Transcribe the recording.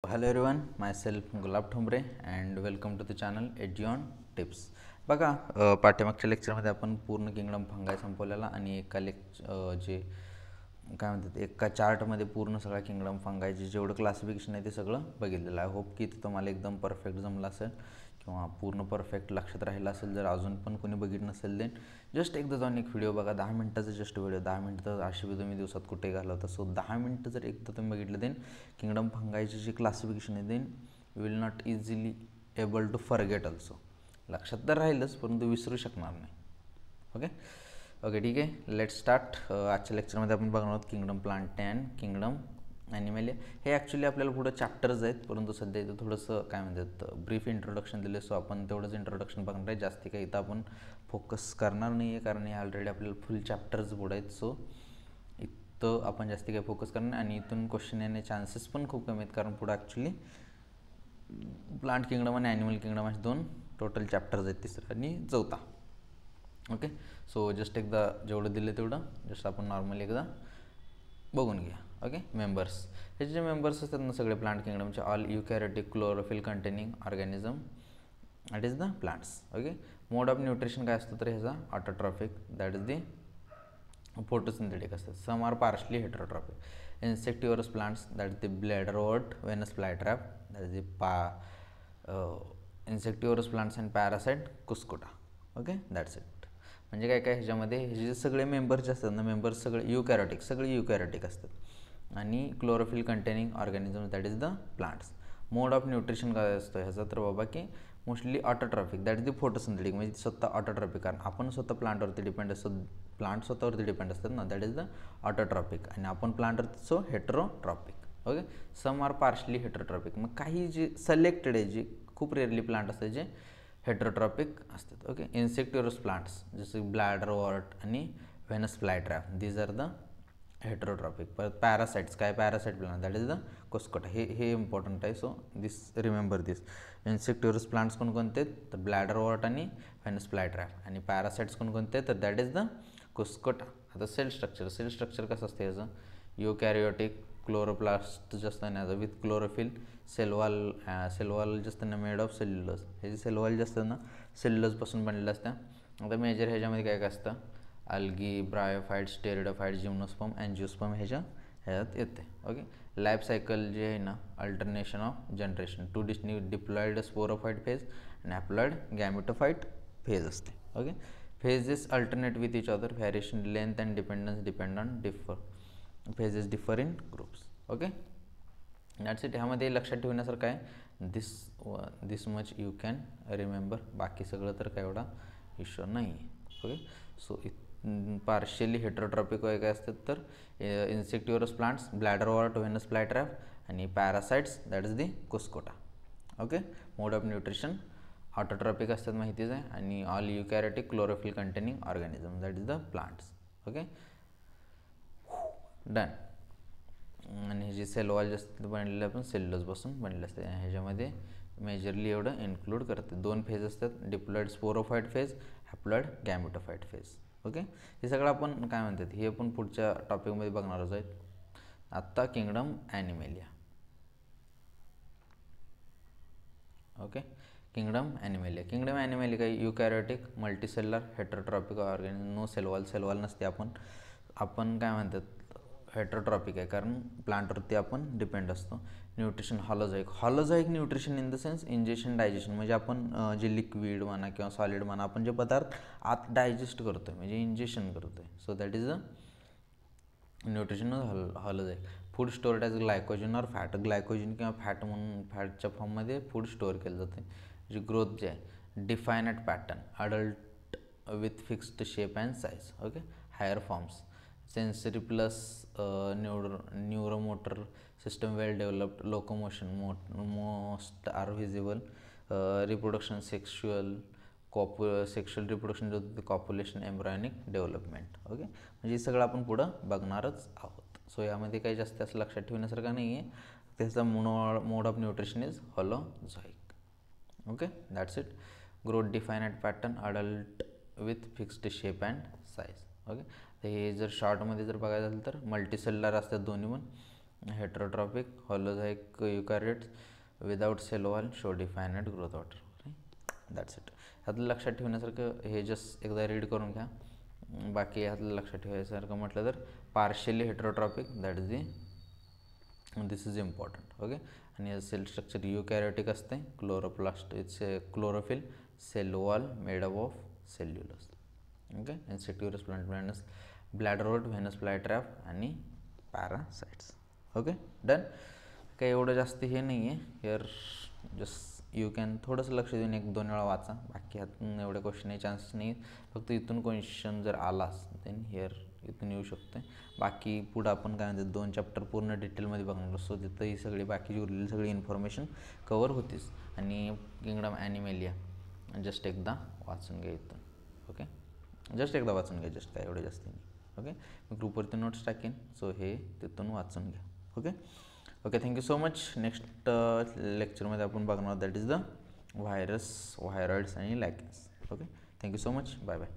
Hello everyone, myself Gulab Thombre and welcome to the channel एजिऑन tips. बघा, पाठ्यमागच्या लेक्चरमध्ये आपण पूर्ण किंगडम फंगाय संपवलेला आणि जे काय म्हणतात एका चार्टमध्ये पूर्ण सगळ्या किंगडम फंगायचे जेवढं क्लासिफिकेशन आहे ते सगळं बघितलेलं आहे. होप की ते तुम्हाला एकदम परफेक्ट जमलं असेल किंवा पूर्ण परफेक्ट लक्षात राहिलं असेल. जर अजून पण कोणी बघितलं नसेल देन जस्ट एकदा जाऊन एक व्हिडिओ बघा, 10 मिनटाचा जस्ट व्हिडिओ. 10 मिनटं अशी बी तुम्ही दिवसात कुठे घालवता. सो 10 मिनटं जर एकदा तुम्ही बघितलं देन किंगडम फंगायचे जे क्लासिफिकेशन आहे then you will not easily able to forget also. लक्षात तर राहीलच परंतु विसरू शकणार नाही. ओके ठीक आहे, लेट स्टार्ट. आजच्या लेक्चरमध्ये आपण बघणार आहोत किंगडम प्लांट अँड किंगडम ॲनिमलिया. हे ॲक्च्युली आपल्याला पुढं चॅप्टर्स आहेत परंतु सध्या इथं थोडंसं काय म्हणतात ब्रीफ इंट्रोडक्शन दिलं. सो आपण तेवढंच इंट्रोडक्शन बघणार आहे. जास्ती काही इथं आपण फोकस करणार नाही आहे कारण हे ऑलरेडी आपल्याला फुल चॅप्टर्स पुढं आहेत. सो इथं आपण जास्ती काही फोकस करणार नाही आणि इथून क्वेश्चन येण्याचे चान्सेस पण खूप कमी आहेत कारण पुढं ॲक्च्युली प्लांट किंगडम आणि ॲनिमल किंगडम असे 2 टोटल चॅप्टर्स आहेत, तिसरा आणि चौथा. ओके, सो जस्ट एकदा जेवढं दिलं तेवढं जस्ट आपण नॉर्मली एकदा बघून घ्या. Okay, members. हे जे मेंबर्स असतात ना सगळे प्लांट किंगडमचे, all eukaryotic chlorophyll containing organism that is the plants. Okay, mode of nutrition काय असतं तर ह्याचा autotrophic that is the photosynthetic असतात. Some are partially heterotrophic. Insectivorous plants that is the bladderwort, Venus flytrap that is the insectivorous plants and parasite Cuscuta. Okay, that's it. म्हणजे काय काय ह्याच्यामध्ये हे जे सगळे मेंबर्स जे असतात ना, मेंबर्स सगळे युकॅरियोटिक असतात आणि chlorophyll containing organism that is the plants. Mode of nutrition काय असतं ह्याचा तर बाबा की mostly autotrophic that is the photosynthetic. म्हणजे स्वतः ऑटोट्रॉफिक कारण आपण स्वतः प्लांटवरती डिपेंड असतो. प्लांट स्वतःवरती डिपेंड असतात ना, दॅट इज द ऑटोट्रॉपिक आणि आपण प्लांटवरती so heterotrophic. Okay, some are partially heterotrophic. मग काही जे सिलेक्टेड आहे जे खूप रेअरली प्लांट असतात जे हेटरोट्रॉपिक असतात. ओके, इन्सेक्टिव्हरस प्लांट्स जसे ब्लॅडरवॉर्ट आणि Venus flytrap these are the heterotrophic. परत पॅरासाइट्स काय parasite plant that is the Cuscuta. हे इम्पॉर्टंट आहे. So this remember this. Insectivorous plants कोणकोणते तर ब्लॅडरवॉर्ट आणि व्हेनस फ्लायट्रॅप आणि पॅरासाइट्स कोणकोणते तर दॅट इज द कुस्कुटा. आता सेल स्ट्रक्चर कसं असतं याचं युकॅरियोटिक क्लोरोप्लास्ट जे असतं ना विथ क्लोरोफिल सेलवॉल जे असतं ना मेड ऑफ सेल्युलोज. हे जे सेलवॉल जे असतं ना सेल्युलोजपासून बनलेलं असतं. आता मेजर ह्याच्यामध्ये काय काय असतं algae, bryophytes, pteridophytes, gymnosperm, angiosperm ह्याच्यात येते. ओके, लाईफ सायकल जे आहे ना alternation of generation two diploid sporophyte phase आणि ॲप्लॉइड गॅमेटोफाइट फेज असते. Okay, phases alternate with each other, variation in length and dependence depend on phases differ in groups. Okay, that's it. ह्यामध्ये लक्षात ठेवण्यासारखं आहे दिस much you can remember. बाकी सगळं तर काय एवढा इश्यू नाही आहे. ओके, सो पार्शियली हेटरोट्रॉपिक काय काय असतात तर insectivorous plants bladderwort, Venus flytrap आणि parasites that is the Cuscuta. Okay, mode of nutrition autotrophic असतात माहितीच आहे आणि all eukaryotic chlorophyll containing organism that is the plants. Okay, done. आणि हे जे सेलवॉल जे असतात बनलेले आपण सेल्युलोजपासून बनलेले असते. ह्याच्यामध्ये मेजरली एवढं इन्क्लूड करते. 2 फेज असतात, diploid sporophyte phase, haploid gametophyte phase. Okay, हे सगळं आपण काय म्हणतात हे पण पुढच्या टॉपिकमध्ये बघणारच आहेत. आत्ता kingdom Animalia. Okay, kingdom Animalia काही eukaryotic multicellular heterotrophic organism. No cell wall नसते. आपण काय म्हणतात हेटरोट्रॉपिक आहे कारण प्लांटवरती आपण डिपेंड असतो. Nutrition holozoic nutrition in the sense injection digestion. म्हणजे आपण जे लिक्विड म्हणा किंवा सॉलिड म्हणा आपण जे पदार्थ आत डायजेस्ट करतो आहे म्हणजे इंजेक्शन करतो आहे. So that is a nutrition holozoic. Food stored as glycogen or fat. Glycogen किंवा फॅट म्हणून फॅटच्या फॉर्ममध्ये फूड स्टोअर केलं जाते. जी ग्रोथ जे आहे definite pattern adult with fixed shape and size. Okay, higher forms sensory plus neuromotor system well developed. Locomotion most are visible. Reproduction sexual reproduction copulation embryonic development. Okay, म्हणजे हे सगळं आपण पुढं बघणारच आहोत. सो यामध्ये काही जास्त असं लक्षात ठेवण्यासारखं नाही आहे. त्याचा mode of nutrition is holozoic. Okay, that's it. Growth definite pattern adult with fixed shape and size. Okay, हे जर शॉर्टमध्ये जर बघायचं असेल तर मल्टीसेल्युलर असतात दोन्ही पण heterotrophic, holozoic eukaryotes without cell wall show definite growth order. That's it. ह्यातलं लक्षात ठेवण्यासारखं हे जस्ट एकदा रीड करून घ्या. बाकी ह्यातलं लक्षात ठेवायसारखं म्हटलं तर partially heterotrophic, that is this is important. Okay. आणि सेल स्ट्रक्चर युकॅरियोटिक असते. Chloroplast it's chlorophyll, cell wall made up of cellulose. Okay. Insectivorous, plant blindness, bladderwort, Venus flytrap आणि पॅरासाइट्स. ओके. डन. काही एवढं जास्त हे नाही आहे here. Just you can थोडंसं लक्ष देऊन 1-2 वेळा वाचा. बाकी ह्यातून एवढे क्वेश्चन आहे चान्सेस नाही. फक्त इथून क्वेश्चन जर आलास देन हिअर इथून येऊ शकते. बाकी पुढं आपण काय म्हणते 2 चॅप्टर पूर्ण डिटेलमध्ये बघणार असतो. तिथं ही सगळी बाकीची उरलेली सगळी इन्फॉर्मेशन कवर होतीच. आणि किंगडम ॲनिमेलिया जस्ट एकदा वाचून घ्या इथून. ओके. जस्ट एकदा वाचून घ्या. जस्ट काय एवढे जास्त नाही. ओके. मी ग्रुपवरती नोट्स टाकेन, सो हे तिथून वाचून घ्या. Okay. Okay. Thank you so much. Next लेक्चरमध्ये आपण बघणार that is the virus, viroids आणि lichens. Okay. Thank you so much. Bye bye.